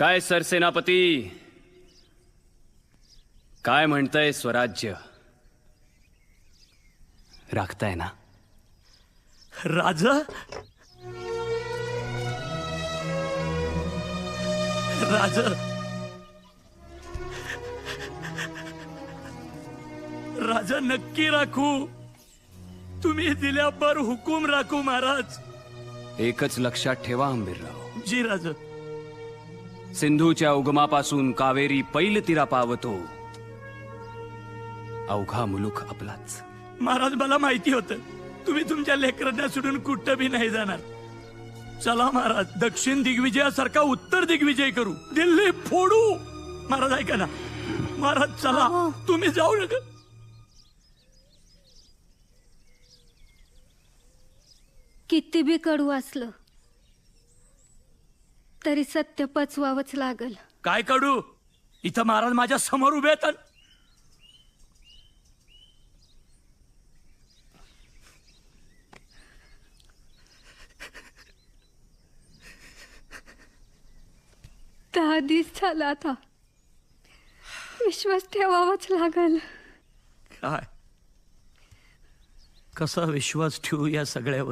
काय सरसेनापती, काय म्हणतंय स्वराज्य? राखताय ना? राजा राजा राजा नक्की राखू. तुम्ही दिल्यावर हुकूम राखू महाराज. एकच लक्षात ठेवा आंबीरराव, जी राजा. सिंधूच्या उगमापासून कावेरी पैल तिरा पावतो, अवघा मुलूक आपलाच. महाराज मला माहिती होतं तुम्ही तुमच्या लेकरांना सोडून कुठं बी नाही जाणार. चला महाराज, दक्षिण दिग्विजयासारखा उत्तर दिग्विजय करू, दिल्ली फोडू. महाराज ऐका ना महाराज, चला. तुम्ही जाऊ नका. किती बी कडू असलं तरी सत्य पचवावंच लागल. काय कडू? इथं महाराज माझ्या समोर उभे आहेत. दहा दिवस झाला, आता विश्वास ठेवावाच लागल. काय कसा विश्वास ठेवू या सगळ्यावर?